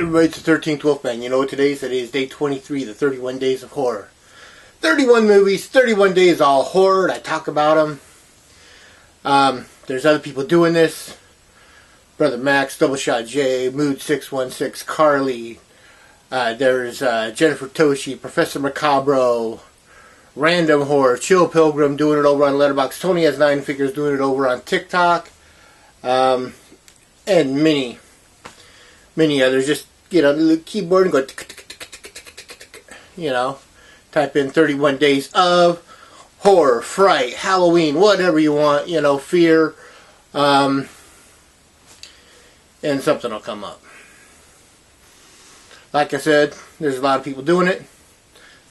everybody, it's the 13th Wolfman. You know what today is? Today is day 23, the 31 days of horror. 31 movies, 31 days all horror. I talk about them. There's other people doing this. Brother Max, Double Shot J, Mood 616, Carly. There's Jennifer Toshi, Professor Macabro, Random Horror, Chill Pilgrim doing it over on Letterboxd. Tony has 9 Figures doing it over on TikTok. And many others. Just get on the keyboard and go, type in 31 days of horror, fright, Halloween, whatever you want, fear, and something will come up. Like I said, there's a lot of people doing it.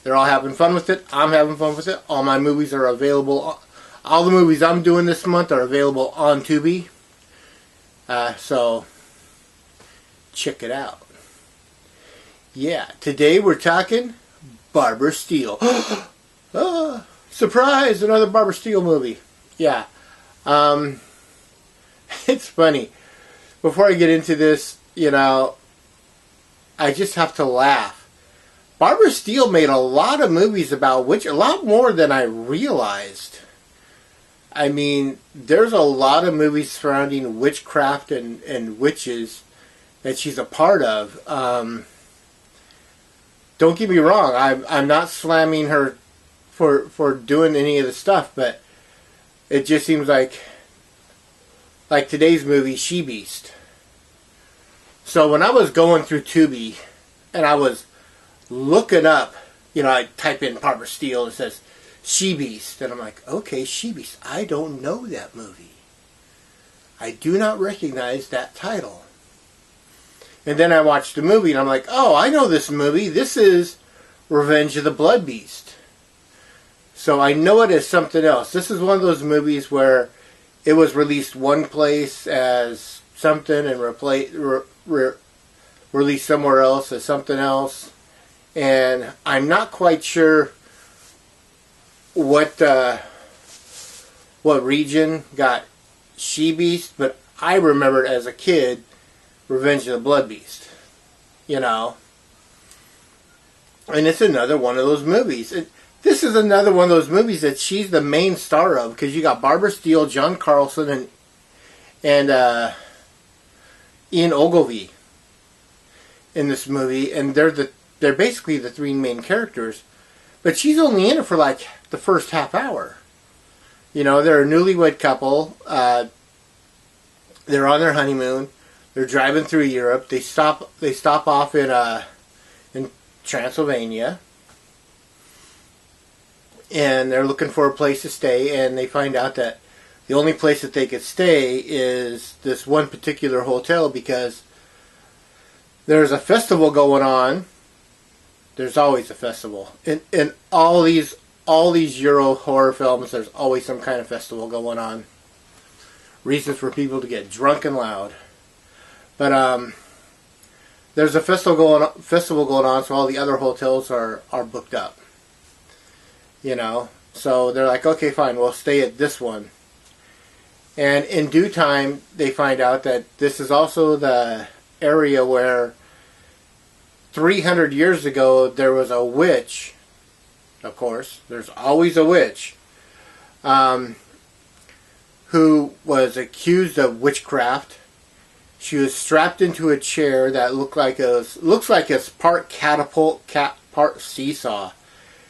They're all having fun with it. I'm having fun with it. All my movies are available. All the movies I'm doing this month are available on Tubi. So, check it out. Yeah, today we're talking Barbara Steele. Surprise! Another Barbara Steele movie. Yeah. It's funny. Before I get into this, I just have to laugh. Barbara Steele made a lot of movies about a lot more than I realized. I mean, there's a lot of movies surrounding witchcraft and witches that she's a part of. Don't get me wrong, I'm not slamming her for doing any of the stuff, but it just seems like today's movie, She Beast. So when I was going through Tubi and I was looking up, I type in Barbara Steele and it says She Beast, and I'm like, okay, She Beast. I don't know that movie. I do not recognize that title. And then I watched the movie and I'm like, oh, I know this movie. This is Revenge of the Blood Beast. So I know it as something else. This is one of those movies where it was released one place as something and released somewhere else as something else. And I'm not quite sure what region got She Beast, but I remembered as a kid Revenge of the Blood Beast. And it's another one of those movies. This is another one of those movies that she's the main star of, because you got Barbara Steele, John Carlson, and Ian Ogilvy in this movie, and they're basically the 3 main characters. But she's only in it for like the first half hour. They're a newlywed couple. They're on their honeymoon. They're driving through Europe. They stop off in Transylvania, and they're looking for a place to stay. And they find out that the only place that they could stay is this one particular hotel, because there's a festival going on. There's always a festival in all these Euro horror films. There's always some kind of festival going on. Reasons for people to get drunk and loud. But there's a festival going on, so all the other hotels are booked up. So they're like, okay, fine, we'll stay at this one. And in due time, they find out that this is also the area where 300 years ago there was a witch. Of course, there's always a witch. Who was accused of witchcraft. She was strapped into a chair that looks like it's part catapult, part seesaw.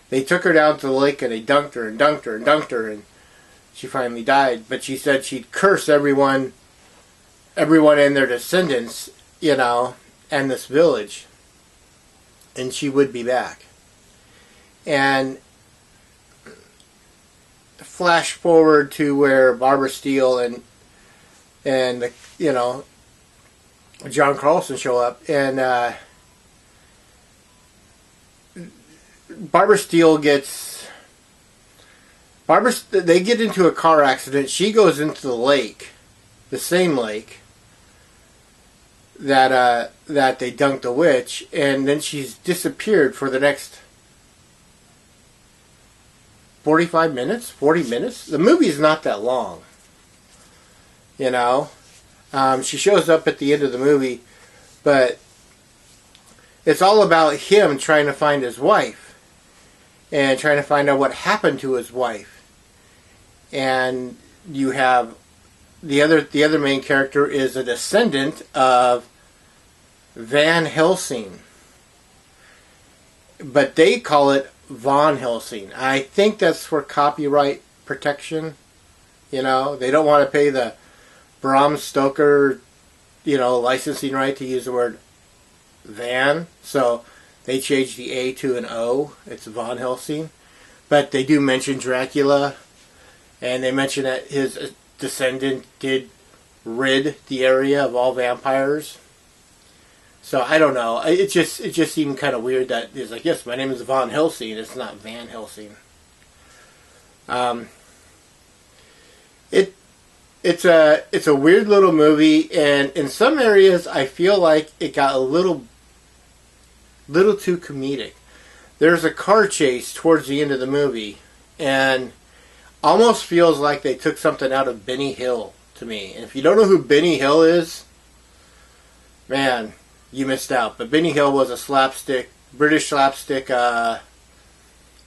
They took her down to the lake and they dunked her and dunked her and dunked her, and she finally died. But she said she'd curse everyone and their descendants, and this village, and she would be back. And flash forward to where Barbara Steele and John Carlson show up, and they get into a car accident. She goes into the lake, the same lake that they dunked the witch, and then she's disappeared for the next 45 minutes, 40 minutes. The movie is not that long. She shows up at the end of the movie, but it's all about him trying to find his wife and trying to find out what happened to his wife. And you have the other main character is a descendant of Van Helsing, but they call it Von Helsing. I think that's for copyright protection. You know, they don't want to pay the Bram Stoker, licensing right to use the word Van, so they changed the A to an O. It's Von Helsing, but they do mention Dracula, and they mention that his descendant did rid the area of all vampires. So I don't know. It just seemed kind of weird that it's like, yes, my name is Von Helsing. It's not Van Helsing. It's a weird little movie, and in some areas I feel like it got a little too comedic. There's a car chase towards the end of the movie, and almost feels like they took something out of Benny Hill to me. And if you don't know who Benny Hill is, man, you missed out. But Benny Hill was a British slapstick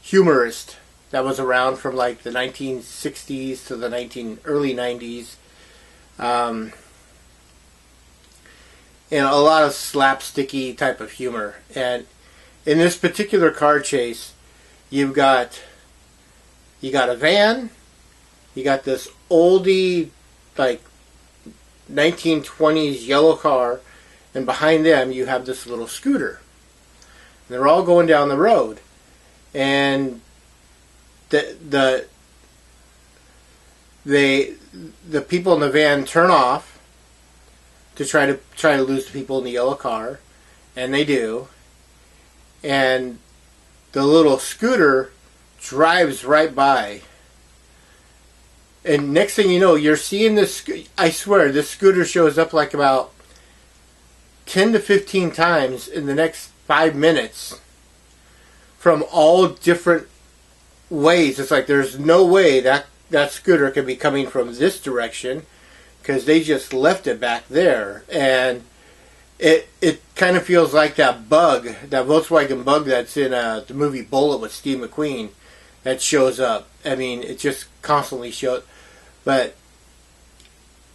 humorist that was around from like the 1960s to the early 90s. And a lot of slapsticky type of humor. And in this particular car chase, you got a van, you got this oldie, like 1920s yellow car, and behind them you have this little scooter. And they're all going down the road, and the people in the van turn off to try to lose the people in the yellow car, and they do. And the little scooter drives right by, and next thing you know, you're seeing this. I swear, this scooter shows up like about 10 to 15 times in the next 5 minutes from all different ways. It's like there's no way that scooter could be coming from this direction, because they just left it back there. And it kind of feels like that Volkswagen Bug that's in the movie Bullet with Steve McQueen that shows up. I mean, it just constantly shows. But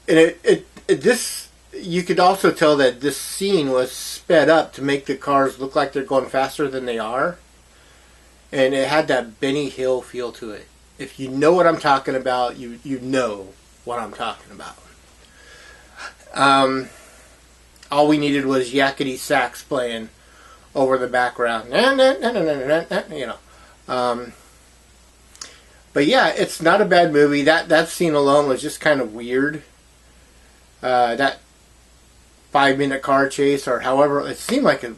this, you could also tell that this scene was sped up to make the cars look like they're going faster than they are. And it had that Benny Hill feel to it. If you know what I'm talking about, you know what I'm talking about. All we needed was yakety sax playing over the background. But yeah, it's not a bad movie. That scene alone was just kind of weird. That 5-minute car chase, or however, it seemed like it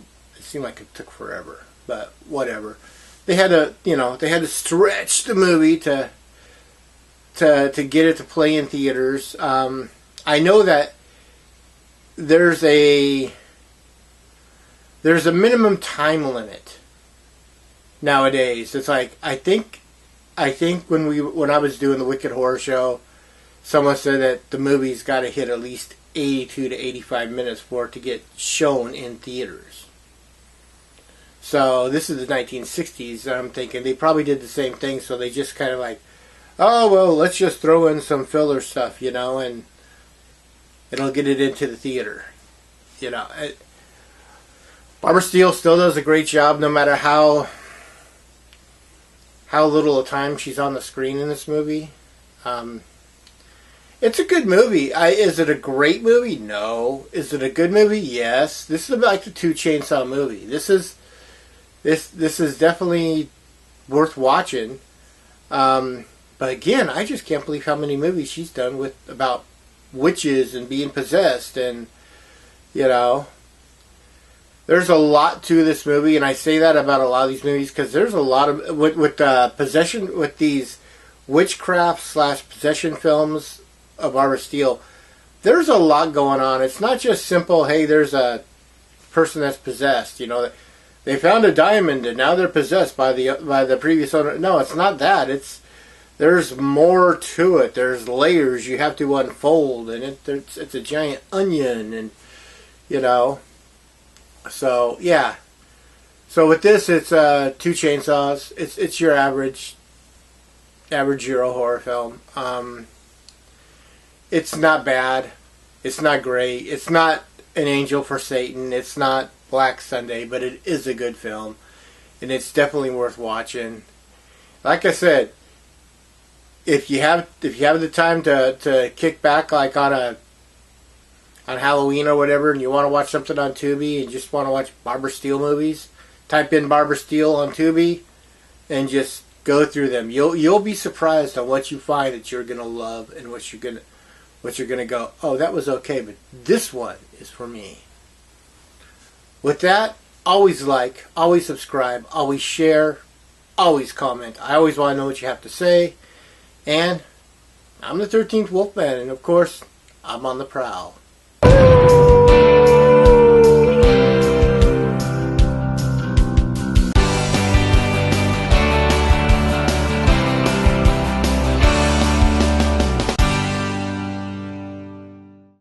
took forever. But whatever. They had to stretch the movie to get it to play in theaters. I know that there's a minimum time limit nowadays. It's like I think when I was doing the Wicked Horror Show, someone said that the movie's got to hit at least 82 to 85 minutes for it to get shown in theaters. So this is the 1960s. I'm thinking they probably did the same thing. So they just kind of like, oh well, let's just throw in some filler stuff, and it'll get it into the theater. Barbara Steele still does a great job, no matter how little time she's on the screen in this movie. It's a good movie. Is it a great movie? No. Is it a good movie? Yes. This is like the 2 Chainsaw movie. This is definitely worth watching. But again, I just can't believe how many movies she's done about witches and being possessed, and there's a lot to this movie, and I say that about a lot of these movies because there's a lot of with possession, with these witchcraft / possession films of Barbara Steele. There's a lot going on. It's not just simple, hey, there's a person that's possessed. They found a diamond and now they're possessed by the previous owner. No, it's not that. There's more to it. There's layers you have to unfold, and it's a giant onion, and So yeah, So with this, it's two chainsaws. It's your average Euro horror film. It's not bad. It's not great. It's not An Angel for Satan. It's not Black Sunday, but it is a good film, and it's definitely worth watching. Like I said, if you have the time to kick back, like on Halloween or whatever, and you want to watch something on Tubi and just want to watch Barbara Steele movies, type in Barbara Steele on Tubi and just go through them. You'll be surprised on what you find that you're gonna love and what you're gonna go, oh, that was okay, but this one is for me. With that, always like, always subscribe, always share, always comment. I always want to know what you have to say. And I'm the 13th Wolfman, and of course, I'm on the prowl.